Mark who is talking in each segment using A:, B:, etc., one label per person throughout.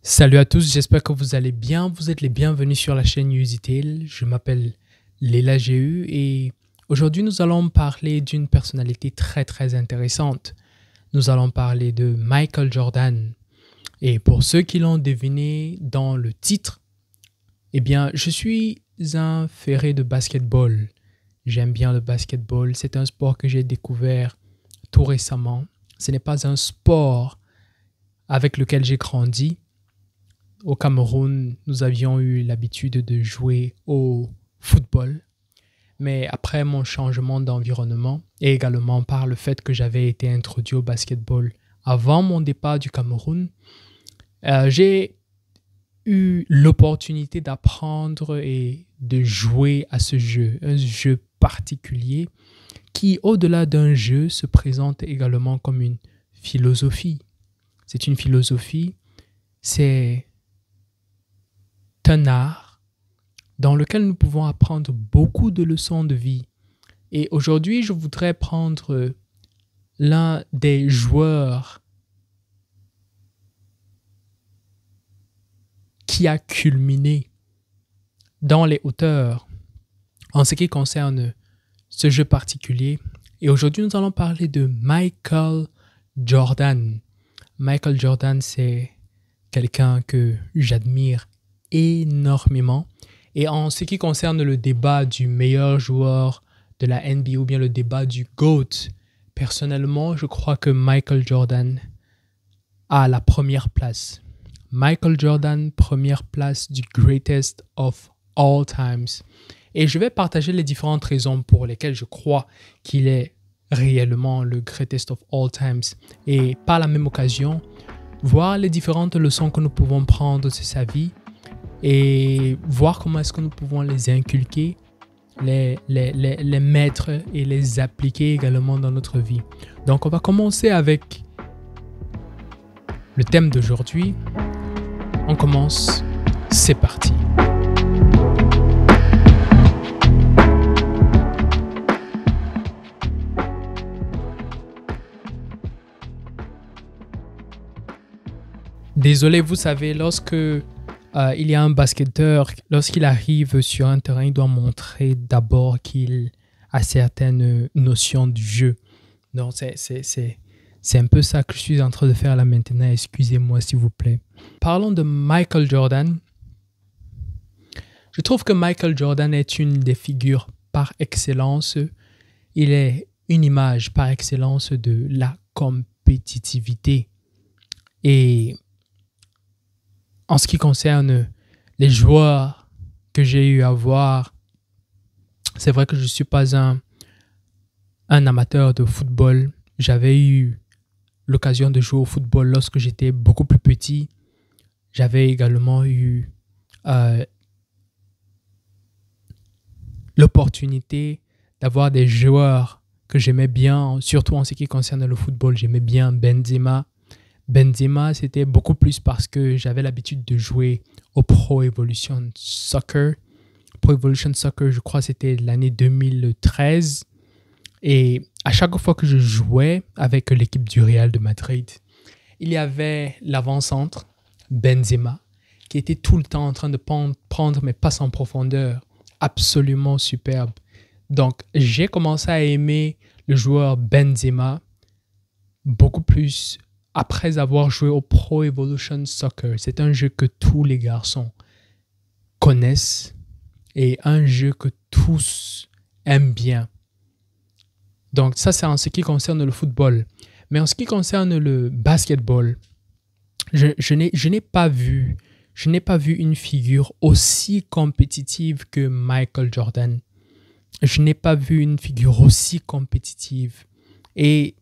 A: Salut à tous, j'espère que vous allez bien. Vous êtes les bienvenus sur la chaîne UsiTale. Je m'appelle Léla GU et aujourd'hui nous allons parler d'une personnalité très intéressante. Nous allons parler de Michael Jordan. Et pour ceux qui l'ont deviné dans le titre, eh bien je suis un ferré de basketball. J'aime bien le basketball, c'est un sport que j'ai découvert tout récemment. Ce n'est pas un sport avec lequel j'ai grandi. Au Cameroun, nous avions eu l'habitude de jouer au football. Mais après mon changement d'environnement et également par le fait que j'avais été introduit au basketball avant mon départ du Cameroun, j'ai eu l'opportunité d'apprendre et de jouer à ce jeu, un jeu particulier qui, au-delà d'un jeu, se présente également comme une philosophie. C'est une philosophie, c'est un art dans lequel nous pouvons apprendre beaucoup de leçons de vie. Et aujourd'hui, je voudrais prendre l'un des joueurs qui a culminé dans les hauteurs en ce qui concerne ce jeu particulier. Et aujourd'hui, nous allons parler de Michael Jordan. Michael Jordan, c'est quelqu'un que j'admire énormément. Et en ce qui concerne le débat du meilleur joueur de la NBA ou bien le débat du GOAT, personnellement, je crois que Michael Jordan a la première place. Michael Jordan, première place du greatest of all times. Et je vais partager les différentes raisons pour lesquelles je crois qu'il est réellement le greatest of all times. Et par la même occasion, voir les différentes leçons que nous pouvons prendre de sa vie et voir comment est-ce que nous pouvons les inculquer, les mettre et les appliquer également dans notre vie. Donc on va commencer avec le thème d'aujourd'hui. On commence, c'est parti. Désolé, vous savez, lorsque il y a un basketteur, lorsqu'il arrive sur un terrain, il doit montrer d'abord qu'il a certaines notions du jeu. Donc, c'est un peu ça que je suis en train de faire là maintenant. Excusez-moi, s'il vous plaît. Parlons de Michael Jordan. Je trouve que Michael Jordan est une des figures par excellence. Il est une image par excellence de la compétitivité. Et en ce qui concerne les joueurs que j'ai eu à voir, c'est vrai que je ne suis pas un amateur de football. J'avais eu l'occasion de jouer au football lorsque j'étais beaucoup plus petit. J'avais également eu l'opportunité d'avoir des joueurs que j'aimais bien, surtout en ce qui concerne le football. J'aimais bien Benzema. Benzema, c'était beaucoup plus parce que j'avais l'habitude de jouer au Pro Evolution Soccer. Pro Evolution Soccer, je crois que c'était l'année 2013. Et à chaque fois que je jouais avec l'équipe du Real de Madrid, il y avait l'avant-centre, Benzema, qui était tout le temps en train de prendre mes passes en profondeur. Absolument superbe. Donc, j'ai commencé à aimer le joueur Benzema beaucoup plus après avoir joué au Pro Evolution Soccer. C'est un jeu que tous les garçons connaissent et un jeu que tous aiment bien. Donc ça, c'est en ce qui concerne le football. Mais en ce qui concerne le basketball, je n'ai pas vu une figure aussi compétitive que Michael Jordan. Je n'ai pas vu une figure aussi compétitive. Et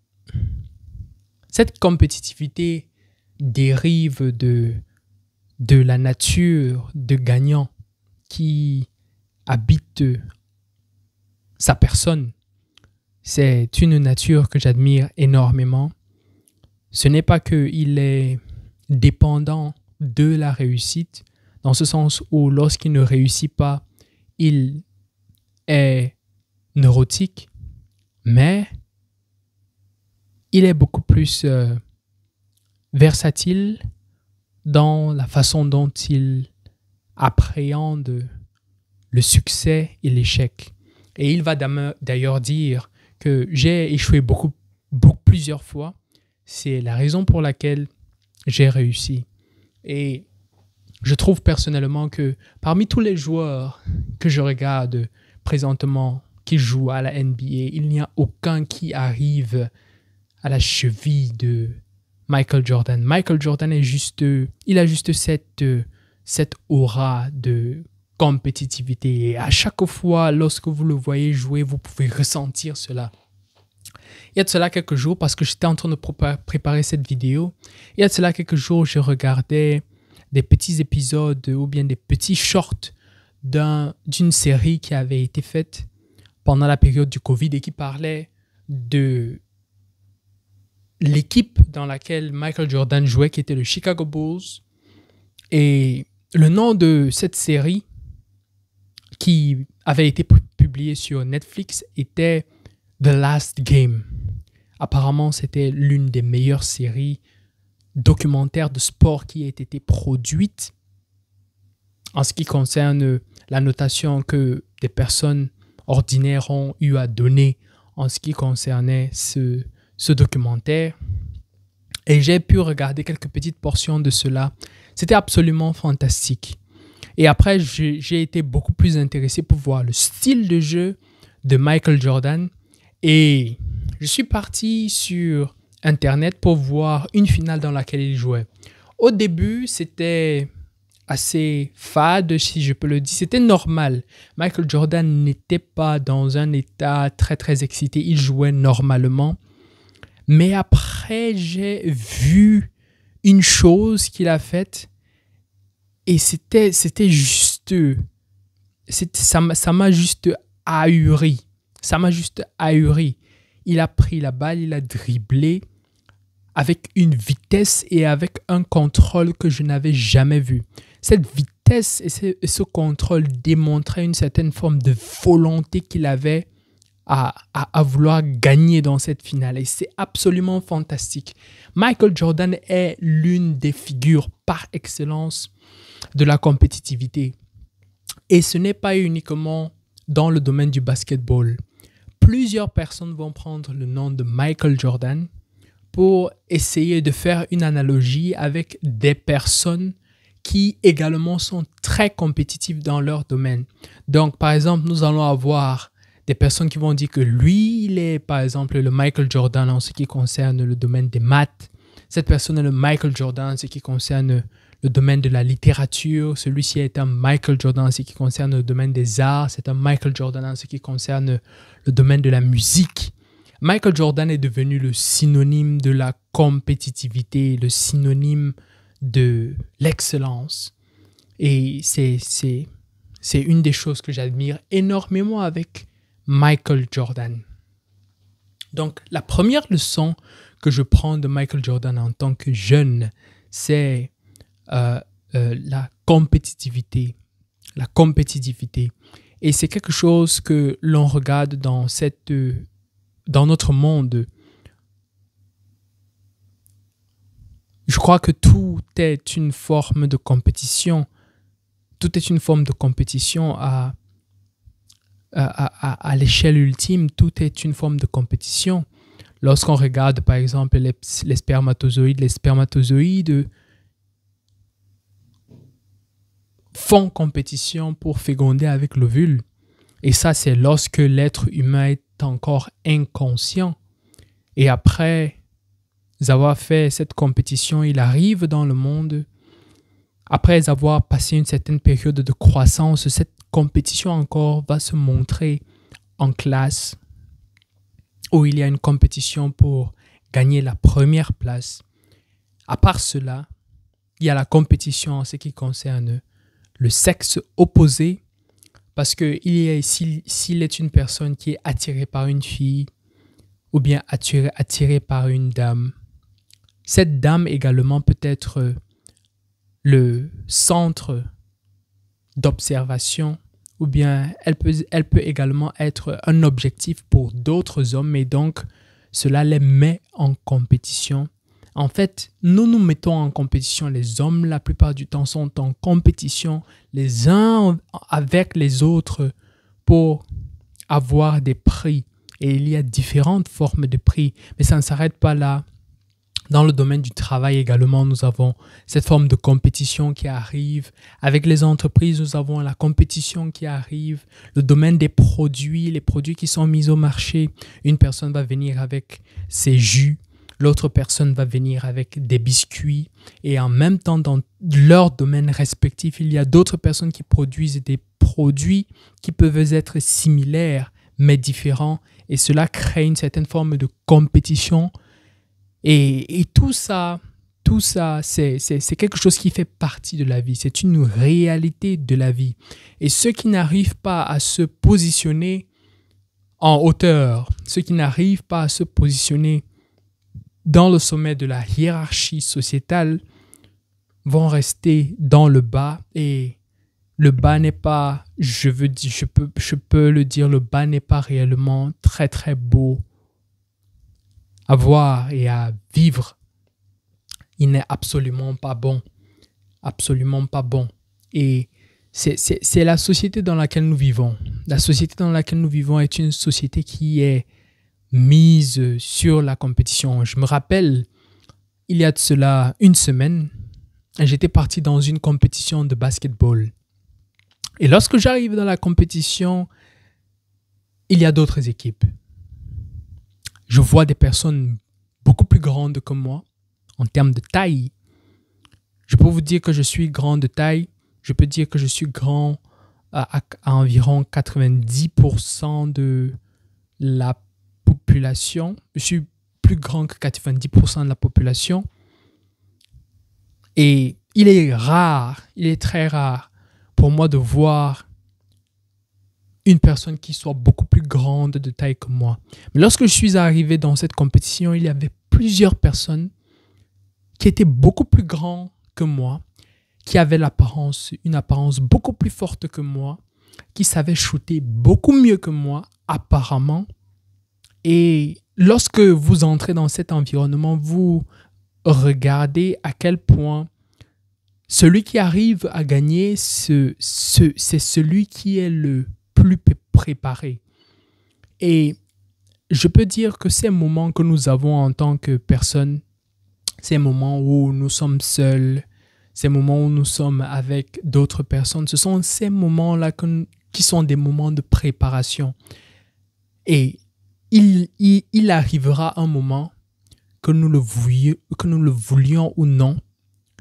A: cette compétitivité dérive de la nature de gagnant qui habite sa personne. C'est une nature que j'admire énormément. Ce n'est pas qu'il est dépendant de la réussite, dans ce sens où lorsqu'il ne réussit pas, il est neurotique, mais il est beaucoup plus versatile, dans la façon dont il appréhende le succès et l'échec. Et il va d'ailleurs dire que j'ai échoué plusieurs fois. C'est la raison pour laquelle j'ai réussi. Et je trouve personnellement que parmi tous les joueurs que je regarde présentement qui jouent à la NBA, il n'y a aucun qui arrive à la cheville de Michael Jordan. Michael Jordan il a juste cette aura de compétitivité. Et à chaque fois, lorsque vous le voyez jouer, vous pouvez ressentir cela. Il y a de cela quelques jours, parce que j'étais en train de préparer cette vidéo, il y a de cela quelques jours, je regardais des petits épisodes ou bien des petits shorts d'une série qui avait été faite pendant la période du Covid et qui parlait de l'équipe dans laquelle Michael Jordan jouait, qui était le Chicago Bulls. Et le nom de cette série qui avait été publiée sur Netflix était The Last Game. Apparemment, c'était l'une des meilleures séries documentaires de sport qui ait été produite en ce qui concerne la notation que des personnes ordinaires ont eu à donner en ce qui concernait ce documentaire. Et j'ai pu regarder quelques petites portions de cela. C'était absolument fantastique. Et après, j'ai été beaucoup plus intéressé pour voir le style de jeu de Michael Jordan. Et je suis parti sur Internet pour voir une finale dans laquelle il jouait. Au début, c'était assez fade, si je peux le dire. C'était normal. Michael Jordan n'était pas dans un état très, très excité. Il jouait normalement. Mais après, j'ai vu une chose qu'il a faite et c'était juste... Ça m'a juste ahuri. Ça m'a juste ahuri. Il a pris la balle, il a dribblé avec une vitesse et avec un contrôle que je n'avais jamais vu. Cette vitesse et ce contrôle démontraient une certaine forme de volonté qu'il avait à vouloir gagner dans cette finale. Et c'est absolument fantastique. Michael Jordan est l'une des figures par excellence de la compétitivité. Et ce n'est pas uniquement dans le domaine du basketball. Plusieurs personnes vont prendre le nom de Michael Jordan pour essayer de faire une analogie avec des personnes qui également sont très compétitives dans leur domaine. Donc, par exemple, nous allons avoir des personnes qui vont dire que lui, il est par exemple le Michael Jordan en ce qui concerne le domaine des maths. Cette personne est le Michael Jordan en ce qui concerne le domaine de la littérature. Celui-ci est un Michael Jordan en ce qui concerne le domaine des arts. C'est un Michael Jordan en ce qui concerne le domaine de la musique. Michael Jordan est devenu le synonyme de la compétitivité, le synonyme de l'excellence. Et c'est une des choses que j'admire énormément avec Michael Jordan. Donc, la première leçon que je prends de Michael Jordan en tant que jeune, c'est la compétitivité. La compétitivité. Et c'est quelque chose que l'on regarde dans notre monde. Je crois que tout est une forme de compétition. Tout est une forme de compétition à l'échelle ultime. Tout est une forme de compétition. Lorsqu'on regarde, par exemple, les spermatozoïdes font compétition pour féconder avec l'ovule. Et ça, c'est lorsque l'être humain est encore inconscient. Et après avoir fait cette compétition, il arrive dans le monde. Après avoir passé une certaine période de croissance, cette compétition encore va se montrer en classe, où il y a une compétition pour gagner la première place. À part cela, il y a la compétition en ce qui concerne le sexe opposé, parce que s'il est une personne qui est attirée par une fille ou bien attirée par une dame, cette dame également peut être le centre d'observation, ou bien elle peut également être un objectif pour d'autres hommes, et donc cela les met en compétition En fait, nous nous mettons en compétition. Les hommes, la plupart du temps, sont en compétition les uns avec les autres pour avoir des prix. Et il y a différentes formes de prix, mais ça ne s'arrête pas là. Dans le domaine du travail également, nous avons cette forme de compétition qui arrive. Avec les entreprises, nous avons la compétition qui arrive. Le domaine des produits, les produits qui sont mis au marché. Une personne va venir avec ses jus, l'autre personne va venir avec des biscuits. Et en même temps, dans leur domaine respectif, il y a d'autres personnes qui produisent des produits qui peuvent être similaires, mais différents. Et cela crée une certaine forme de compétition. Et tout ça, c'est quelque chose qui fait partie de la vie. C'est une réalité de la vie. Et ceux qui n'arrivent pas à se positionner en hauteur, ceux qui n'arrivent pas à se positionner dans le sommet de la hiérarchie sociétale vont rester dans le bas. Et le bas n'est pas, je peux le dire, le bas n'est pas réellement très très beau à voir et à vivre. Il n'est absolument pas bon. Absolument pas bon. Et c'est la société dans laquelle nous vivons. La société dans laquelle nous vivons est une société qui est mise sur la compétition. Je me rappelle, il y a de cela une semaine, j'étais parti dans une compétition de basketball. Et lorsque j'arrive dans la compétition, il y a d'autres équipes. Je vois des personnes beaucoup plus grandes que moi en termes de taille. Je peux vous dire que je suis grand de taille. Je peux dire que je suis grand à environ 90% de la population. Je suis plus grand que 90% de la population. Et il est très rare pour moi de voir une personne qui soit beaucoup plus grande de taille que moi. Mais lorsque je suis arrivé dans cette compétition, il y avait plusieurs personnes qui étaient beaucoup plus grandes que moi, qui avaient une apparence beaucoup plus forte que moi, qui savaient shooter beaucoup mieux que moi, apparemment. Et lorsque vous entrez dans cet environnement, vous regardez à quel point celui qui arrive à gagner, c'est celui qui est le plus préparé. Et je peux dire que ces moments que nous avons en tant que personne, ces moments où nous sommes seuls, ces moments où nous sommes avec d'autres personnes, ce sont ces moments-là qui sont des moments de préparation. Et il arrivera un moment, que nous le voulions ou non,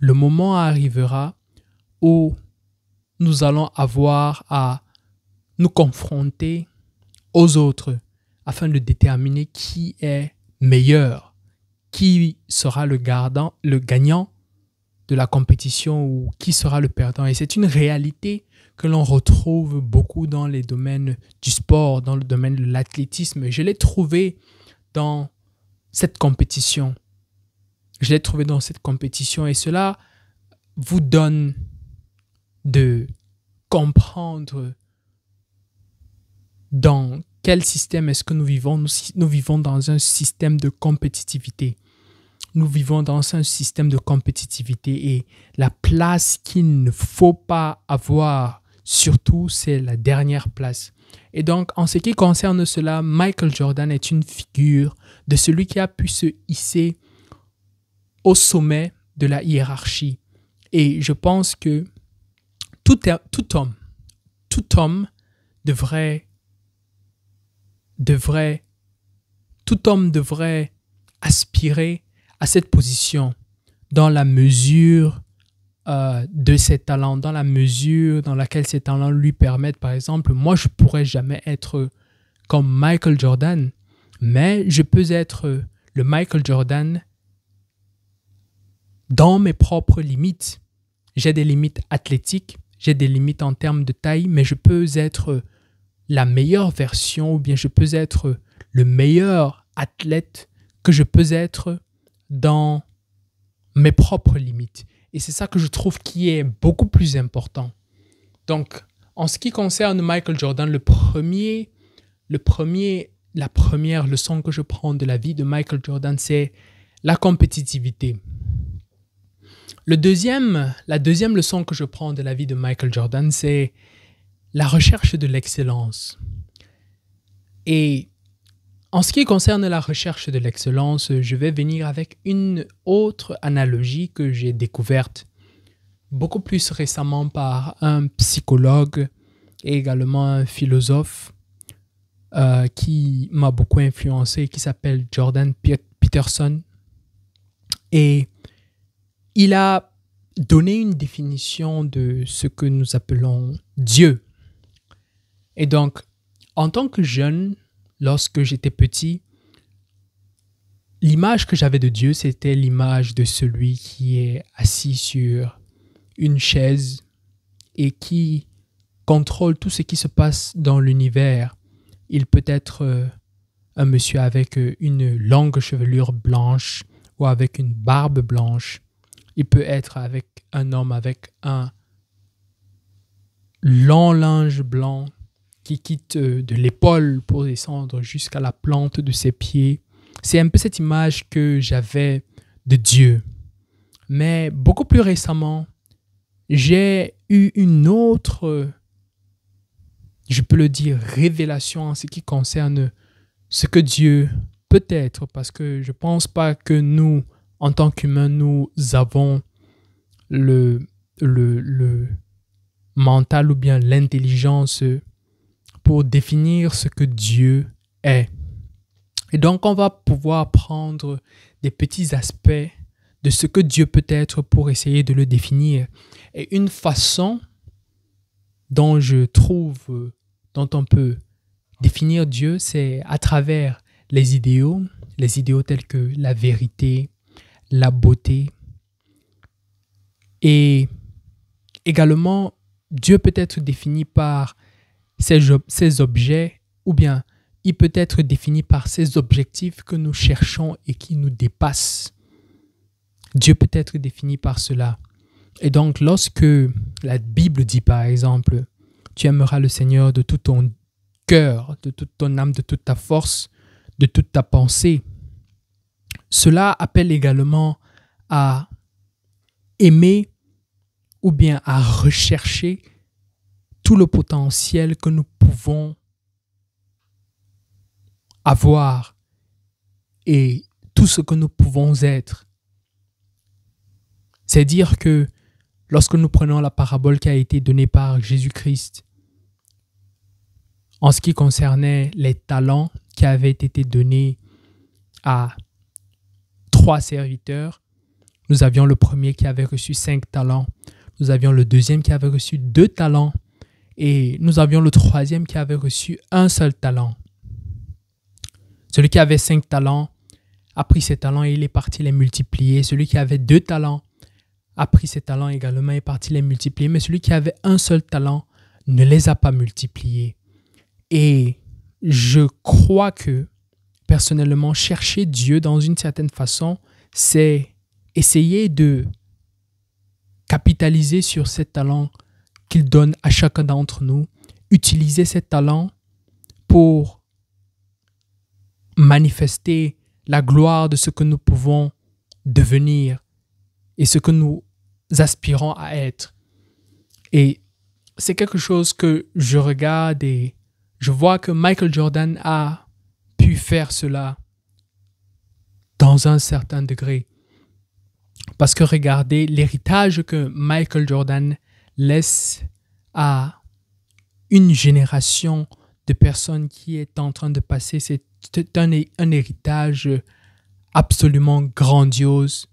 A: le moment arrivera où nous allons avoir à nous confronter aux autres afin de déterminer qui est meilleur, qui sera le gagnant de la compétition ou qui sera le perdant. Et c'est une réalité que l'on retrouve beaucoup dans les domaines du sport, dans le domaine de l'athlétisme. Je l'ai trouvé dans cette compétition. Je l'ai trouvé dans cette compétition et cela vous donne de comprendre dans quel système est-ce que nous vivons. Nous vivons dans un système de compétitivité. Nous vivons dans un système de compétitivité et la place qu'il ne faut pas avoir, surtout, c'est la dernière place. Et donc, en ce qui concerne cela, Michael Jordan est une figure de celui qui a pu se hisser au sommet de la hiérarchie. Et je pense que tout homme devrait aspirer à cette position dans la mesure de ses talents, dans la mesure dans laquelle ses talents lui permettent. Par exemple, moi, je ne pourrais jamais être comme Michael Jordan, mais je peux être le Michael Jordan dans mes propres limites. J'ai des limites athlétiques, j'ai des limites en termes de taille, mais je peux être la meilleure version ou bien je peux être le meilleur athlète que je peux être dans mes propres limites. Et c'est ça que je trouve qui est beaucoup plus important. Donc, en ce qui concerne Michael Jordan, la première leçon que je prends de la vie de Michael Jordan, c'est la compétitivité. La deuxième leçon que je prends de la vie de Michael Jordan, c'est la recherche de l'excellence. Et en ce qui concerne la recherche de l'excellence, je vais venir avec une autre analogie que j'ai découverte beaucoup plus récemment par un psychologue et également un philosophe qui m'a beaucoup influencé, qui s'appelle Jordan Peterson. Et il a donné une définition de ce que nous appelons Dieu. Et donc, en tant que jeune, lorsque j'étais petit, l'image que j'avais de Dieu, c'était l'image de celui qui est assis sur une chaise et qui contrôle tout ce qui se passe dans l'univers. Il peut être un monsieur avec une longue chevelure blanche ou avec une barbe blanche. Il peut être avec un homme avec un long linge blanc qui quitte de l'épaule pour descendre jusqu'à la plante de ses pieds. C'est un peu cette image que j'avais de Dieu. Mais beaucoup plus récemment, j'ai eu une autre, je peux le dire, révélation en ce qui concerne ce que Dieu peut être. Parce que je ne pense pas que nous, en tant qu'humains, nous avons le mental ou bien l'intelligence pour définir ce que Dieu est. Et donc, on va pouvoir prendre des petits aspects de ce que Dieu peut être pour essayer de le définir. Et une façon dont je trouve, dont on peut définir Dieu, c'est à travers les idéaux tels que la vérité, la beauté. Et également, Dieu peut être défini par ces objets, ou bien il peut être défini par ces objectifs que nous cherchons et qui nous dépassent. Dieu peut être défini par cela. Et donc, lorsque la Bible dit, par exemple, « Tu aimeras le Seigneur de tout ton cœur, de toute ton âme, de toute ta force, de toute ta pensée », cela appelle également à aimer ou bien à rechercher tout le potentiel que nous pouvons avoir et tout ce que nous pouvons être. C'est dire que lorsque nous prenons la parabole qui a été donnée par Jésus-Christ en ce qui concernait les talents qui avaient été donnés à 3 serviteurs, nous avions le premier qui avait reçu 5 talents, nous avions le deuxième qui avait reçu 2 talents et nous avions le troisième qui avait reçu un seul talent. Celui qui avait 5 talents a pris ses talents et il est parti les multiplier. Celui qui avait 2 talents a pris ses talents également et est parti les multiplier. Mais celui qui avait un seul talent ne les a pas multipliés. Et je crois que, personnellement, chercher Dieu dans une certaine façon, c'est essayer de capitaliser sur ces talents qu'il donne à chacun d'entre nous, utiliser ces talents pour manifester la gloire de ce que nous pouvons devenir et ce que nous aspirons à être. Et c'est quelque chose que je regarde et je vois que Michael Jordan a pu faire cela dans un certain degré. Parce que regardez l'héritage que Michael Jordan laisse à une génération de personnes qui est en train de passer. C'est un héritage absolument grandiose.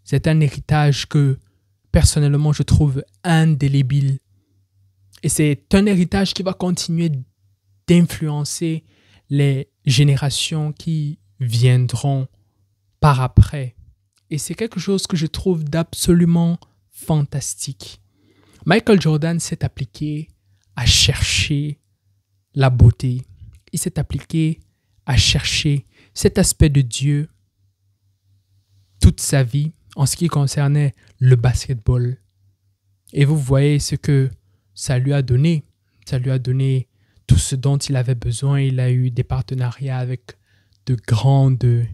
A: C'est un héritage que, personnellement, je trouve indélébile. Et c'est un héritage qui va continuer d'influencer les générations qui viendront par après. Et c'est quelque chose que je trouve d'absolument fantastique. Michael Jordan s'est appliqué à chercher la beauté. Il s'est appliqué à chercher cet aspect de Dieu toute sa vie en ce qui concernait le basketball. Et vous voyez ce que ça lui a donné. Ça lui a donné tout ce dont il avait besoin. Il a eu des partenariats avec de grandes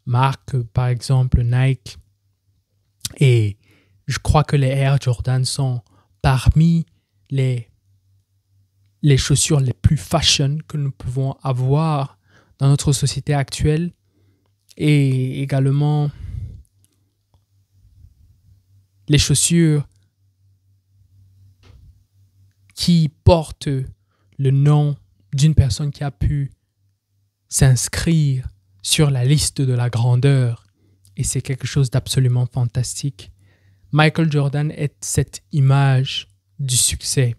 A: marques, par exemple Nike. Et je crois que les Air Jordan sont parmi les chaussures les plus fashion que nous pouvons avoir dans notre société actuelle. Et également les chaussures qui portent le nom d'une personne qui a pu s'inscrire sur la liste de la grandeur. Et c'est quelque chose d'absolument fantastique. Michael Jordan est cette image du succès.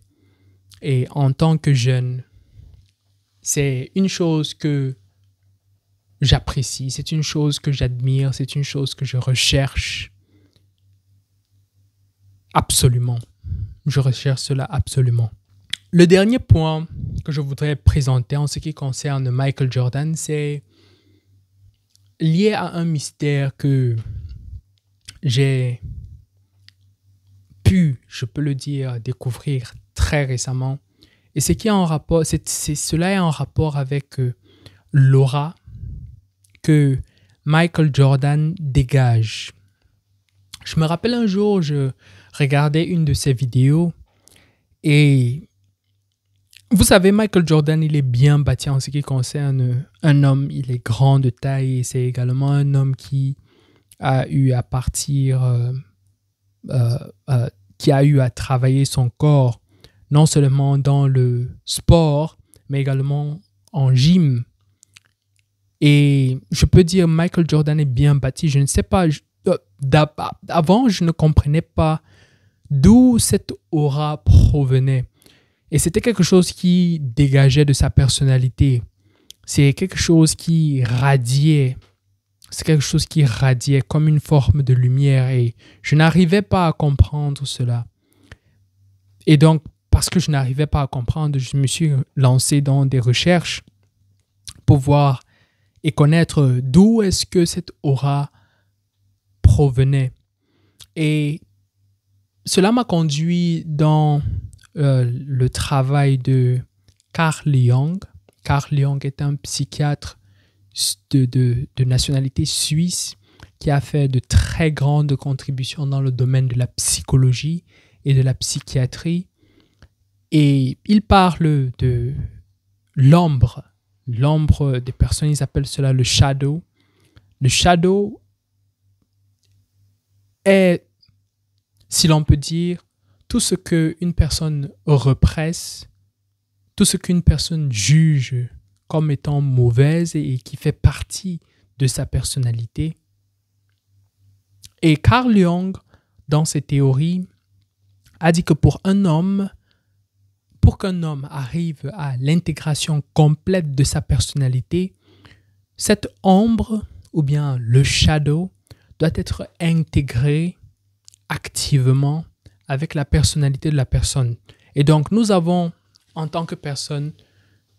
A: Et en tant que jeune, c'est une chose que j'apprécie, c'est une chose que j'admire, c'est une chose que je recherche absolument. Je recherche cela absolument. Le dernier point que je voudrais présenter en ce qui concerne Michael Jordan, c'est lié à un mystère que j'ai pu, je peux le dire, découvrir très récemment. Et cela est en rapport avec l'aura que Michael Jordan dégage. Je me rappelle un jour, je regardais une de ses vidéos et vous savez, Michael Jordan, il est bien bâti en ce qui concerne un homme. Il est grand de taille et c'est également un homme qui a eu à qui a eu à travailler son corps, non seulement dans le sport, mais également en gym. Et je peux dire, Michael Jordan est bien bâti. Je ne sais pas, avant, je ne comprenais pas d'où cette aura provenait. Et c'était quelque chose qui dégageait de sa personnalité. C'est quelque chose qui radiait. C'est quelque chose qui radiait comme une forme de lumière. Et je n'arrivais pas à comprendre cela. Et donc, parce que je n'arrivais pas à comprendre, je me suis lancé dans des recherches pour voir et connaître d'où est-ce que cette aura provenait. Et cela m'a conduit dans le travail de Carl Jung. Carl Jung est un psychiatre de nationalité suisse qui a fait de très grandes contributions dans le domaine de la psychologie et de la psychiatrie. Et il parle de l'ombre des personnes, ils appellent cela le shadow. Le shadow est, si l'on peut dire, tout ce qu'une personne represse, tout ce qu'une personne juge comme étant mauvaise et qui fait partie de sa personnalité. Et Carl Jung, dans ses théories, a dit que pour qu'un homme arrive à l'intégration complète de sa personnalité, cette ombre ou bien le shadow doit être intégré activement avec la personnalité de la personne. Et donc, nous avons, en tant que personne,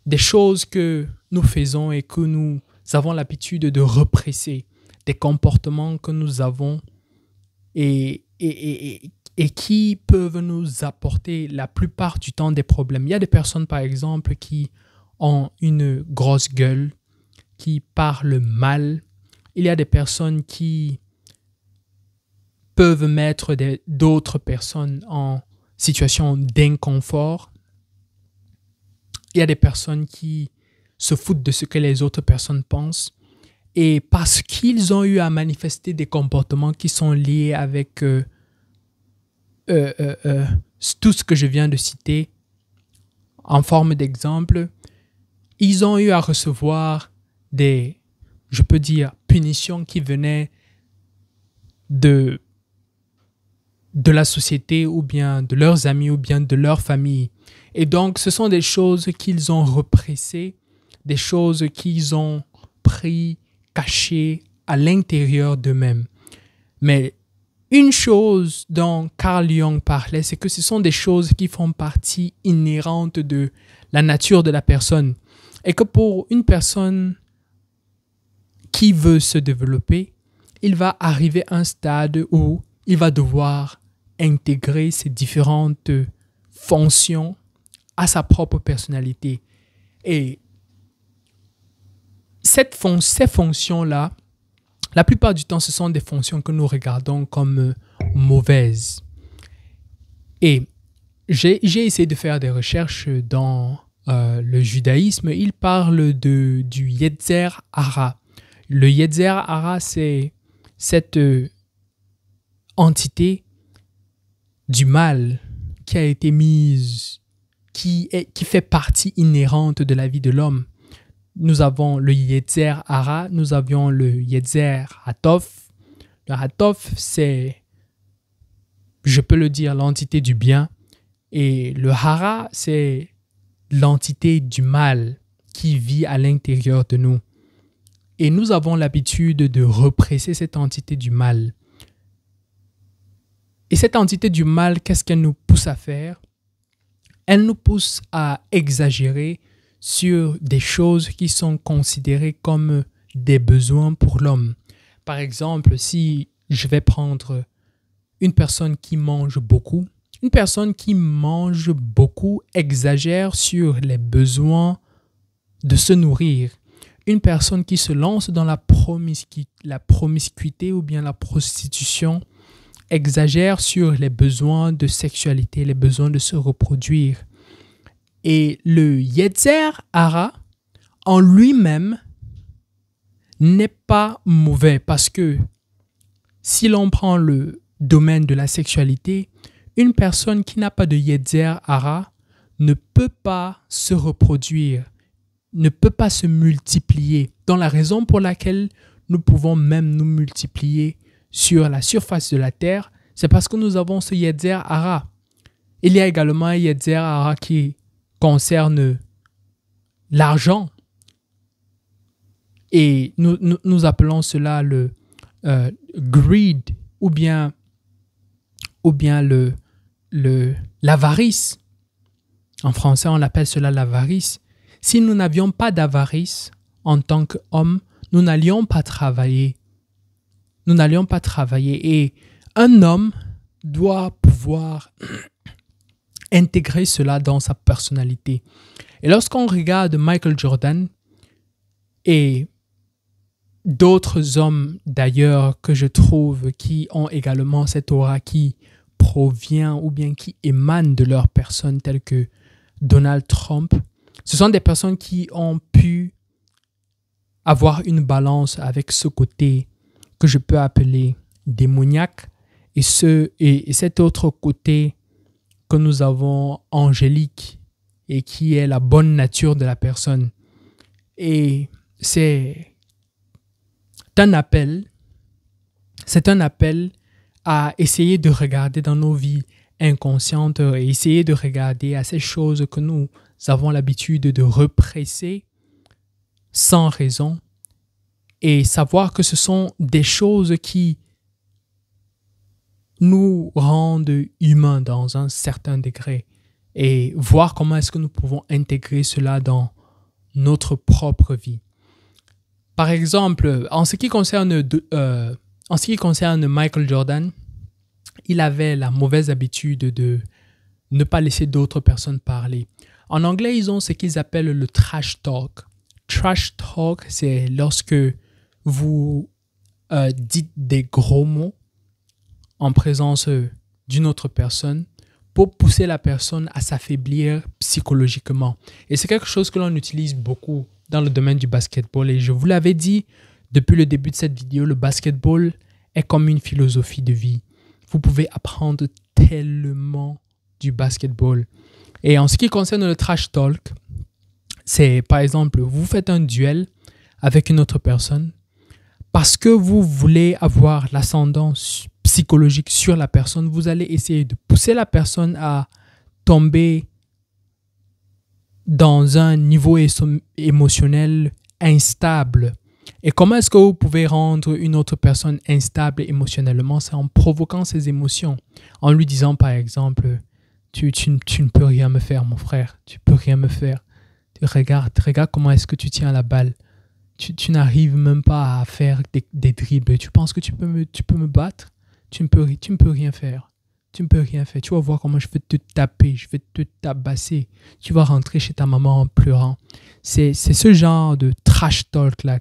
A: des choses que nous faisons et que nous avons l'habitude de represser, des comportements que nous avons et qui peuvent nous apporter la plupart du temps des problèmes. Il y a des personnes, par exemple, qui ont une grosse gueule, qui parlent mal. Il y a des personnes qui peuvent mettre d'autres personnes en situation d'inconfort. Il y a des personnes qui se foutent de ce que les autres personnes pensent. Et parce qu'ils ont eu à manifester des comportements qui sont liés avec tout ce que je viens de citer en forme d'exemple, ils ont eu à recevoir des, je peux dire, punitions qui venaient de la société ou bien de leurs amis ou bien de leur famille. Et donc, ce sont des choses qu'ils ont repressées, des choses qu'ils ont pris, cachées à l'intérieur d'eux-mêmes. Mais une chose dont Carl Jung parlait, c'est que ce sont des choses qui font partie inhérente de la nature de la personne. Et que pour une personne qui veut se développer, il va arriver à un stade où il va devoir intégrer ces différentes fonctions à sa propre personnalité. Et ces fonctions-là La plupart du temps, ce sont des fonctions que nous regardons comme mauvaises. Et j'ai essayé de faire des recherches dans le judaïsme. Il parle du Yetzer Hara. Le Yetzer Hara, c'est cette entité du mal qui a été mise, qui fait partie inhérente de la vie de l'homme. Nous avons le Yetzer Hara, nous avions le Yetzer Hatov. Le Hatov, c'est, je peux le dire, l'entité du bien. Et le Hara, c'est l'entité du mal qui vit à l'intérieur de nous. Et nous avons l'habitude de represser cette entité du mal. Et cette entité du mal, qu'est-ce qu'elle nous pousse à faire? Elle nous pousse à exagérer sur des choses qui sont considérées comme des besoins pour l'homme. Par exemple, si je vais prendre une personne qui mange beaucoup, une personne qui mange beaucoup exagère sur les besoins de se nourrir. Une personne qui se lance dans la promiscuité ou bien la prostitution exagère sur les besoins de sexualité, les besoins de se reproduire. Et le Yetzer Hara, en lui-même, n'est pas mauvais parce que si l'on prend le domaine de la sexualité, une personne qui n'a pas de Yetzer Hara ne peut pas se reproduire, ne peut pas se multiplier. Dans la raison pour laquelle nous pouvons même nous multiplier sur la surface de la terre, c'est parce que nous avons ce Yetzer Hara. Il y a également un Yetzer Hara qui concerne l'argent. Et nous appelons cela le greed ou bien l'avarice. En français, on appelle cela l'avarice. Si nous n'avions pas d'avarice en tant qu'homme, nous n'allions pas travailler. Nous n'allions pas travailler. Et un homme doit pouvoir intégrer cela dans sa personnalité. Et lorsqu'on regarde Michael Jordan et d'autres hommes d'ailleurs que je trouve qui ont également cette aura qui provient ou bien qui émane de leur personne, tels que Donald Trump, ce sont des personnes qui ont pu avoir une balance avec ce côté que je peux appeler démoniaque et cet autre côté que nous avons angélique et qui est la bonne nature de la personne. Et c'est un appel à essayer de regarder dans nos vies inconscientes et essayer de regarder à ces choses que nous avons l'habitude de represser sans raison et savoir que ce sont des choses qui nous rendent humains dans un certain degré et voir comment est-ce que nous pouvons intégrer cela dans notre propre vie. Par exemple, en ce qui concerne Michael Jordan, il avait la mauvaise habitude de ne pas laisser d'autres personnes parler. En anglais, ils ont ce qu'ils appellent le trash talk. Trash talk, c'est lorsque vous dites des gros mots en présence d'une autre personne pour pousser la personne à s'affaiblir psychologiquement. Et c'est quelque chose que l'on utilise beaucoup dans le domaine du basketball. Et je vous l'avais dit depuis le début de cette vidéo, le basketball est comme une philosophie de vie. Vous pouvez apprendre tellement du basketball. Et en ce qui concerne le trash talk, c'est par exemple, vous faites un duel avec une autre personne parce que vous voulez avoir l'ascendance psychologique sur la personne, vous allez essayer de pousser la personne à tomber dans un niveau émotionnel instable. Et comment est-ce que vous pouvez rendre une autre personne instable émotionnellement? C'est en provoquant ses émotions, en lui disant par exemple, tu ne peux rien me faire mon frère, tu ne peux rien me faire. Regarde comment est-ce que tu tiens la balle. Tu n'arrives même pas à faire des dribbles. Tu penses que tu peux me battre? Tu ne peux rien faire. Tu ne peux rien faire. Tu vas voir comment je vais te taper, je vais te tabasser. Tu vas rentrer chez ta maman en pleurant. C'est ce genre de trash talk là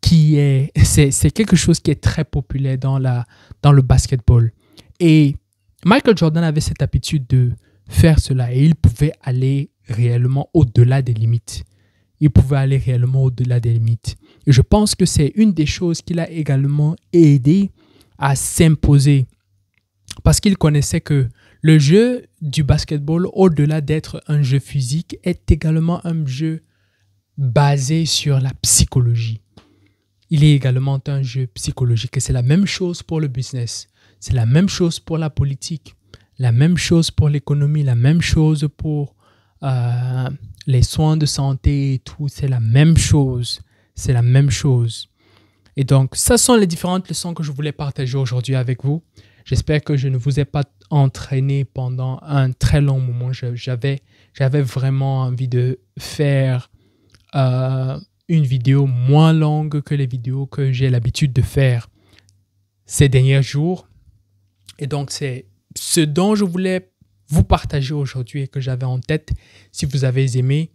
A: c'est quelque chose qui est très populaire dans le basketball. Et Michael Jordan avait cette habitude de faire cela et il pouvait aller réellement au-delà des limites. Il pouvait aller réellement au-delà des limites. Et je pense que c'est une des choses qui l'a également aidé à s'imposer parce qu'il connaissait que le jeu du basketball, au-delà d'être un jeu physique, est également un jeu basé sur la psychologie. Il est également un jeu psychologique et c'est la même chose pour le business. C'est la même chose pour la politique, la même chose pour l'économie, la même chose pour les soins de santé et tout. C'est la même chose. C'est la même chose. Et donc, ce sont les différentes leçons que je voulais partager aujourd'hui avec vous. J'espère que je ne vous ai pas entraîné pendant un très long moment. J'avais vraiment envie de faire une vidéo moins longue que les vidéos que j'ai l'habitude de faire ces derniers jours. Et donc, c'est ce dont je voulais vous partager aujourd'hui et que j'avais en tête. Si vous avez aimé,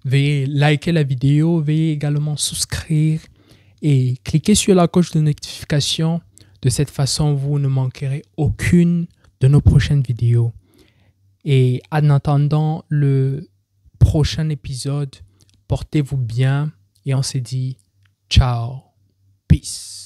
A: veuillez liker la vidéo, veuillez également souscrire et cliquer sur la cloche de notification. De cette façon, vous ne manquerez aucune de nos prochaines vidéos. Et en attendant le prochain épisode, portez-vous bien et on se dit ciao, peace.